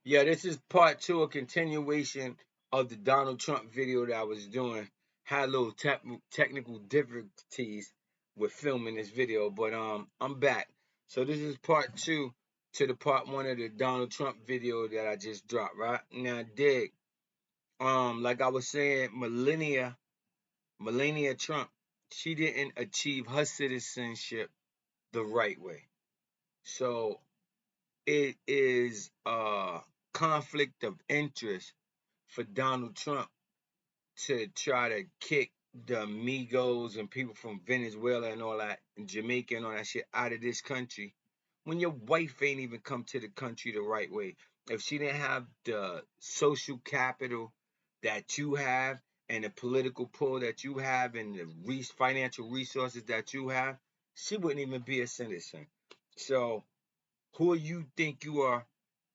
Yeah, this is part two, a continuation of the Donald Trump video that I was doing. Had a little technical difficulties with filming this video, but I'm back. So this is part two to the part one of the Donald Trump video that I just dropped, right? Now, dig. Like I was saying, Melania Trump, she didn't achieve her citizenship the right way. So it is a conflict of interest for Donald Trump to try to kick the amigos and people from Venezuela and all that, and Jamaica and all that shit out of this country when your wife ain't even come to the country the right way. If she didn't have the social capital that you have and the political pull that you have and the financial resources that you have, she wouldn't even be a citizen. So who you think you are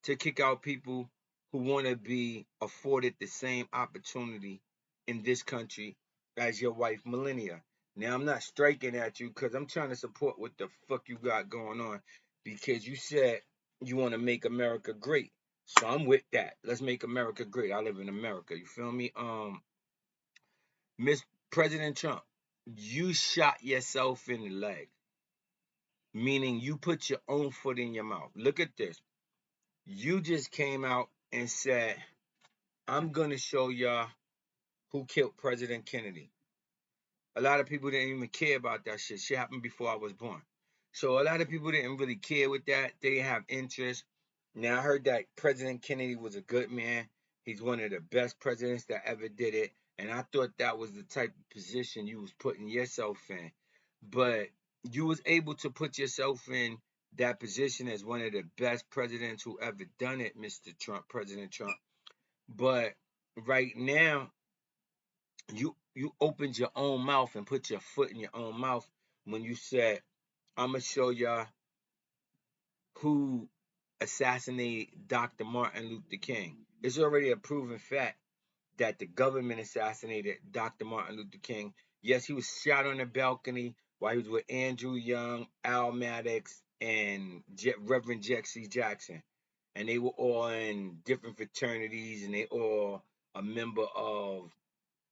to kick out people who want to be afforded the same opportunity in this country as your wife Melania? Now I'm not striking at you because I'm trying to support what the fuck you got going on, because you said you want to make America great. So I'm with that. Let's make America great. I live in America. You feel me? Miss President Trump, you shot yourself in the leg, meaning you put your own foot in your mouth. Look at this. You just came out and said, I'm going to show y'all who killed President Kennedy. A lot of people didn't even care about that shit. Shit happened before I was born. So a lot of people didn't really care with that. They didn't have interest. Now I heard that President Kennedy was a good man. He's one of the best presidents that ever did it. And I thought that was the type of position you was putting yourself in. But you was able to put yourself in that position as one of the best presidents who ever done it, Mr. Trump, President Trump. But right now, you opened your own mouth and put your foot in your own mouth when you said, "I'm gonna show y'all who assassinated Dr. Martin Luther King." It's already a proven fact that the government assassinated Dr. Martin Luther King. Yes, he was shot on the balcony while he was with Andrew Young, Al Maddox, and Reverend Jesse Jackson. And they were all in different fraternities, and they all a member of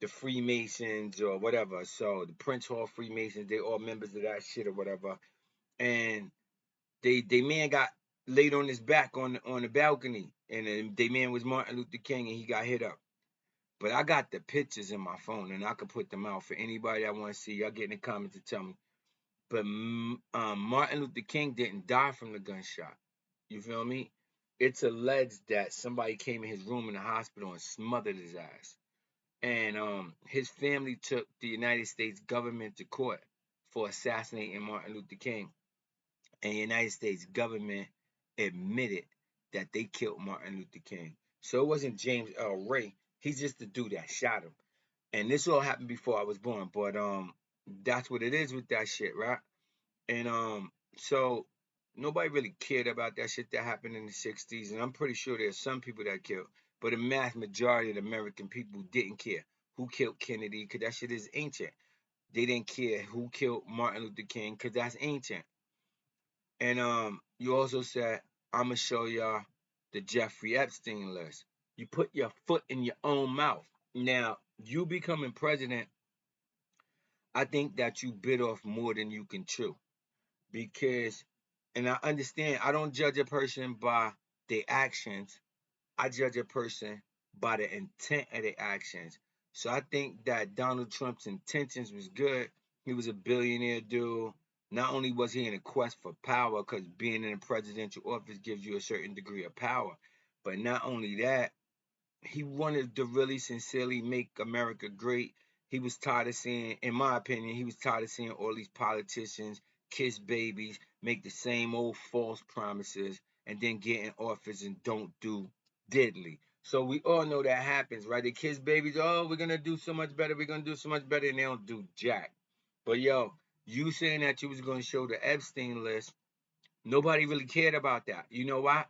the Freemasons or whatever. So the Prince Hall Freemasons, they all members of that shit or whatever. And they man got laid on his back on the balcony, and they man was Martin Luther King, and he got hit up. But I got the pictures in my phone, and I could put them out for anybody that want to see. Y'all get in the comments to tell me. But Martin Luther King didn't die from the gunshot. You feel me? It's alleged that somebody came in his room in the hospital and smothered his ass. And his family took the United States government to court for assassinating Martin Luther King. And the United States government admitted that they killed Martin Luther King. So it wasn't James L. Ray. He's just the dude that shot him. And this all happened before I was born, but that's what it is with that shit, right? And so nobody really cared about that shit that happened in the 60s, and I'm pretty sure there's some people that killed, but the mass majority of the American people didn't care who killed Kennedy, because that shit is ancient. They didn't care who killed Martin Luther King, because that's ancient. And you also said, I'm gonna show y'all the Jeffrey Epstein list. You put your foot in your own mouth. Now, you becoming president, I think that you bit off more than you can chew. Because, and I understand, I don't judge a person by their actions. I judge a person by the intent of their actions. So I think that Donald Trump's intentions was good. He was a billionaire dude. Not only was he in a quest for power, because being in a presidential office gives you a certain degree of power, but not only that, he wanted to really sincerely make America great. He was tired of seeing, in my opinion, he was tired of seeing all these politicians kiss babies, make the same old false promises, and then get in office and don't do diddly. So we all know that happens, right? They kiss babies, oh, we're gonna do so much better, we're gonna do so much better, and they don't do jack. But yo, you saying that you was gonna show the Epstein list, nobody really cared about that. You know why?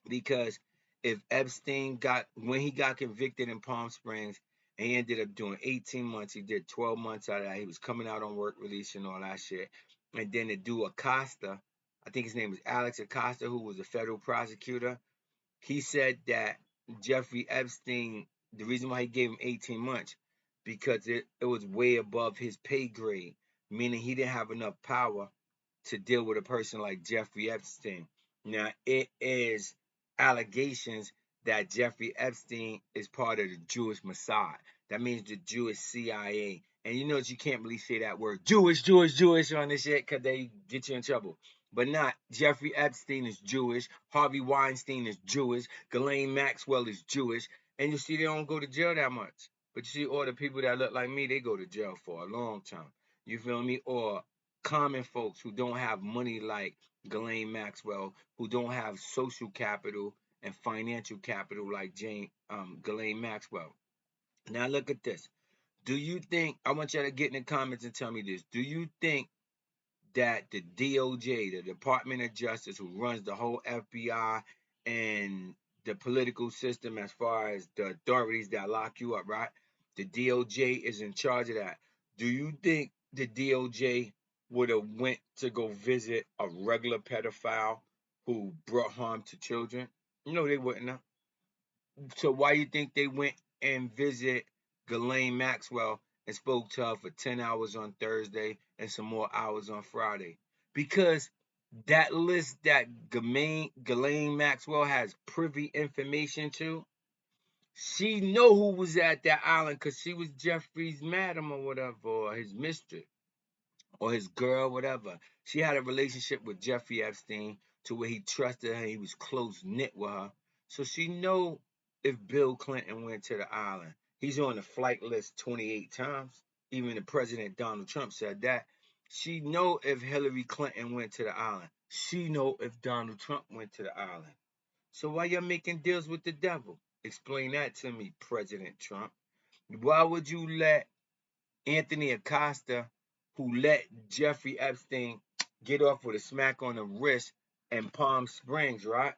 Because if Epstein got, when he got convicted in Palm Springs, and he ended up doing 18 months, he did 12 months out of that. He was coming out on work release and all that shit. And then the dude Acosta, I think his name is Alex Acosta, who was a federal prosecutor, he said that Jeffrey Epstein, the reason why he gave him 18 months, because it was way above his pay grade, meaning he didn't have enough power to deal with a person like Jeffrey Epstein. Now, it is allegations that Jeffrey Epstein is part of the Jewish Mossad. That means the Jewish CIA. And you know you can't really say that word Jewish, Jewish, Jewish on this shit because they get you in trouble. But not. Jeffrey Epstein is Jewish. Harvey Weinstein is Jewish. Ghislaine Maxwell is Jewish. And you see, they don't go to jail that much. But you see, all the people that look like me, they go to jail for a long time. You feel me? Or common folks who don't have money like Ghislaine Maxwell, who don't have social capital and financial capital like Ghislaine Maxwell. Now look at this. Do you think, I want you to get in the comments and tell me this, do you think that the DOJ, the Department of Justice, who runs the whole FBI and the political system as far as the authorities that lock you up, right? The DOJ is in charge of that. Do you think the DOJ would have went to go visit a regular pedophile who brought harm to children? No, they wouldn't have. So why you think they went and visit Ghislaine Maxwell and spoke to her for 10 hours on Thursday and some more hours on Friday? Because that list that Ghislaine Maxwell has privy information to, she know who was at that island because she was Jeffrey's madam or whatever, or his mistress or his girl, whatever. She had a relationship with Jeffrey Epstein to where he trusted her, he was close knit with her. So she know if Bill Clinton went to the island. He's on the flight list 28 times. Even the president Donald Trump said that. She know if Hillary Clinton went to the island. She know if Donald Trump went to the island. So why y'all making deals with the devil? Explain that to me, President Trump. Why would you let Anthony Acosta, who let Jeffrey Epstein get off with a smack on the wrist in Palm Springs, right?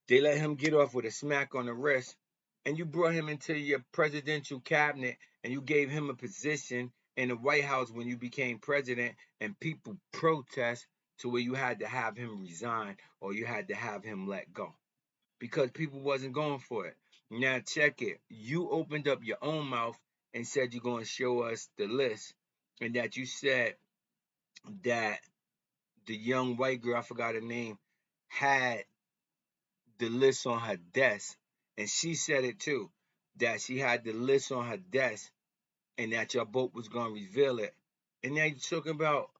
They let him get off with a smack on the wrist, and you brought him into your presidential cabinet and you gave him a position in the White House when you became president, and people protest to where you had to have him resign or you had to have him let go because people wasn't going for it. Now check it. You opened up your own mouth and said you're going to show us the list, and that you said that the young white girl, I forgot her name, had the list on her desk, and she said it too, that she had the list on her desk and that your boat was going to reveal it. And now you're talking about,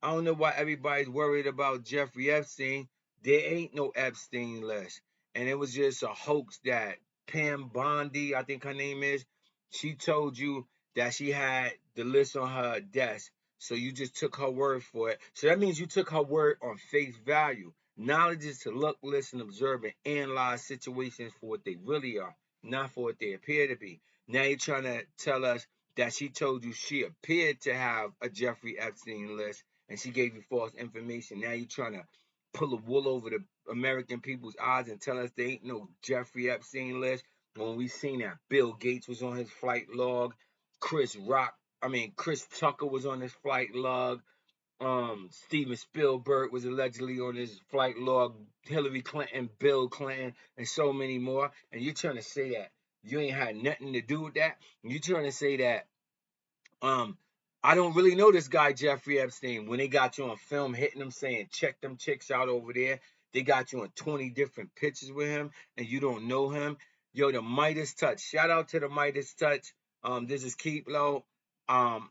I don't know why everybody's worried about Jeffrey Epstein. There ain't no Epstein list. And it was just a hoax that Pam Bondi, I think her name is, she told you that she had the list on her desk. So you just took her word for it. So that means you took her word on face value. Knowledge is to look, listen, observe, and analyze situations for what they really are, not for what they appear to be. Now you're trying to tell us that she told you she appeared to have a Jeffrey Epstein list and she gave you false information. Now you're trying to pull a wool over the American people's eyes and tell us there ain't no Jeffrey Epstein list when we seen that Bill Gates was on his flight log, Chris Tucker was on his flight log, Steven Spielberg was allegedly on his flight log, Hillary Clinton, Bill Clinton, and so many more. And you're trying to say that you ain't had nothing to do with that. You're trying to say that um I don't really know this guy Jeffrey Epstein. When they got you on film hitting him saying check them chicks out over there, they got you on 20 different pictures with him and you don't know him. Yo, the Midas Touch. Shout out to the Midas Touch. This is KEEPLO. Um,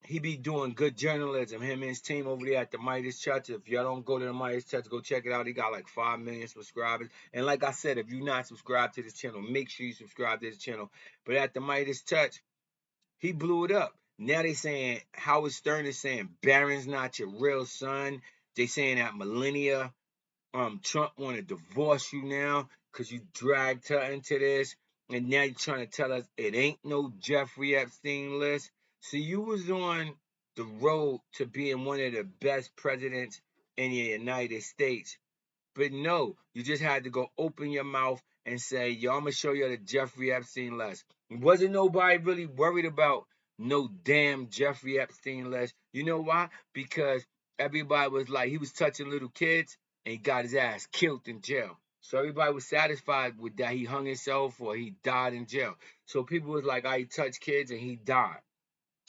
he be doing good journalism. Him and his team over there at the Midas Touch. If y'all don't go to the Midas Touch, go check it out. He got like 5 million subscribers. And like I said, if you're not subscribed to this channel, make sure you subscribe to this channel. But at the Midas Touch, he blew it up. Now they saying Howard Stern is saying Barron's not your real son. They saying that Melania, Trump want to divorce you now because you dragged her into this, and now you're trying to tell us it ain't no Jeffrey Epstein list. So you was on the road to being one of the best presidents in the United States. But no, you just had to go open your mouth and say, yo, I'm going to show you the Jeffrey Epstein list. Wasn't nobody really worried about no damn Jeffrey Epstein list. You know why? Because everybody was like, he was touching little kids and he got his ass killed in jail. So everybody was satisfied with that he hung himself or he died in jail. So people was like, he touched kids and he died.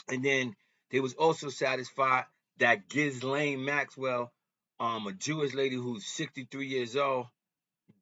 And then they was also satisfied that Ghislaine Maxwell, a Jewish lady who's 63 years old,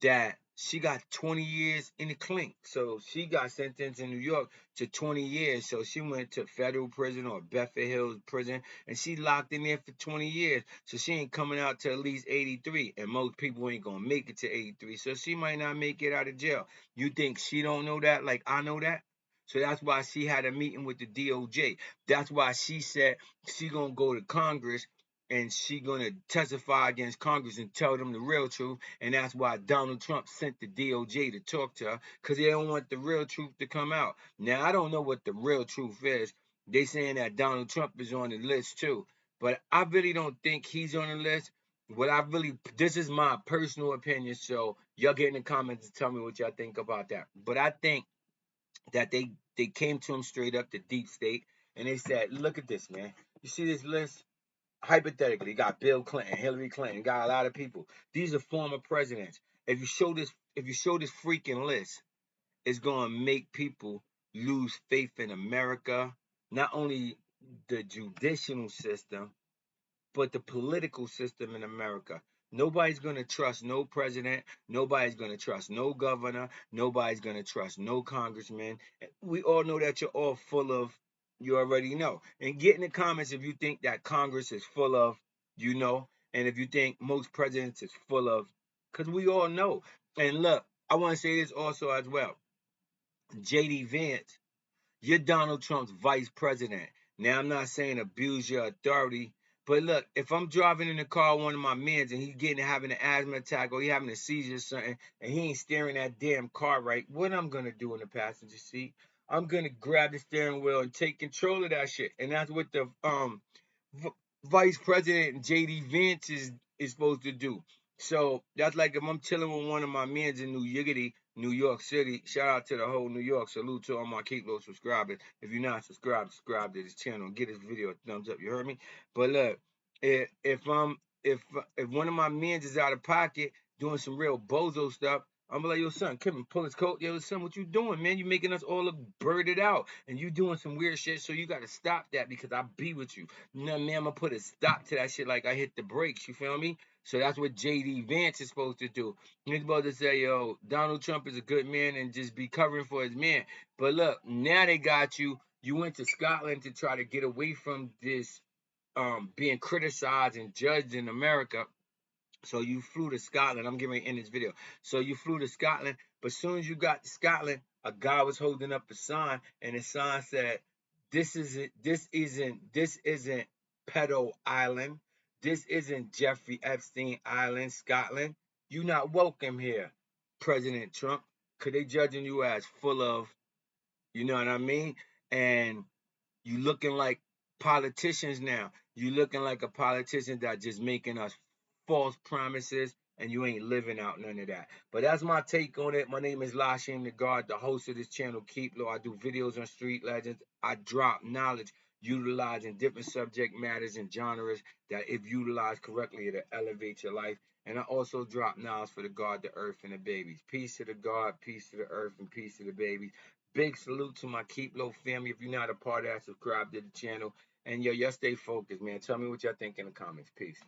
that she got 20 years in the clink. So she got sentenced in New York to 20 years. So she went to federal prison or Bedford Hills prison and she locked in there for 20 years. So she ain't coming out to at least 83. And most people ain't gonna make it to 83. So she might not make it out of jail. You think she don't know that like I know that? So that's why she had a meeting with the DOJ. That's why she said she gonna go to Congress and she gonna testify against Congress and tell them the real truth. And that's why Donald Trump sent the DOJ to talk to her, because they don't want the real truth to come out. Now I don't know what the real truth is. They saying that Donald Trump is on the list too, but I really don't think he's on the list. This is my personal opinion, so y'all get in the comments and tell me what y'all think about that. But I think that they came to him straight up, the deep state, and they said, look at this, man. You see this list? Hypothetically, you got Bill Clinton, Hillary Clinton, you got a lot of people. These are former presidents. If you show this freaking list, it's gonna make people lose faith in America, not only the judicial system, but the political system in America. Nobody's going to trust no president. Nobody's going to trust no governor. Nobody's going to trust no congressman. We all know that you're all full of, you already know. And get in the comments if you think that Congress is full of, you know, and if you think most presidents is full of, because we all know. And look, I want to say this also as well. JD Vance, you're Donald Trump's vice president. Now, I'm not saying abuse your authority, but look, if I'm driving in the car with one of my mans and he's having an asthma attack or he having a seizure or something, and he ain't steering that damn car right, what I'm gonna do in the passenger seat? I'm gonna grab the steering wheel and take control of that shit. And that's what the vice president JD Vance is supposed to do. So that's like if I'm chilling with one of my mans in New York City. Shout out to the whole New York. Salute to all my KEEPLO subscribers. If you're not subscribed, subscribe to this channel. Get this video a thumbs up. You heard me? But look, if one of my mans is out of pocket doing some real bozo stuff, I'm like, yo, son, Kevin, pull his coat. Yo, son, what you doing, man? You making us all look birded out, and you doing some weird shit. So you gotta stop that because I be with you. You know, man, I'm gonna put a stop to that shit like I hit the brakes. You feel me? So that's what JD Vance is supposed to do. He's supposed to say, yo, Donald Trump is a good man and just be covering for his man. But look, now they got you. You went to Scotland to try to get away from this being criticized and judged in America. So you flew to Scotland. I'm getting ready to end this video. So you flew to Scotland, but as soon as you got to Scotland, a guy was holding up a sign, and the sign said, this isn't Pedo Island. This isn't Jeffrey Epstein Island, Scotland. You not welcome here, President Trump, because they judging you as full of, you know what I mean? And you looking like politicians now. You looking like a politician that just making us false promises and you ain't living out none of that. But that's my take on it. My name is Lasheim the God, the host of this channel, KEEPLO. I do videos on street legends. I drop knowledge utilizing different subject matters and genres that if utilized correctly, it'll elevate your life. And I also drop knowledge for the God, the earth, and the babies. Peace to the God, peace to the earth, and peace to the babies. Big salute to my KEEPLO family. If you're not a part of that, subscribe to the channel. And yo, y'all stay focused, man. Tell me what y'all think in the comments. Peace.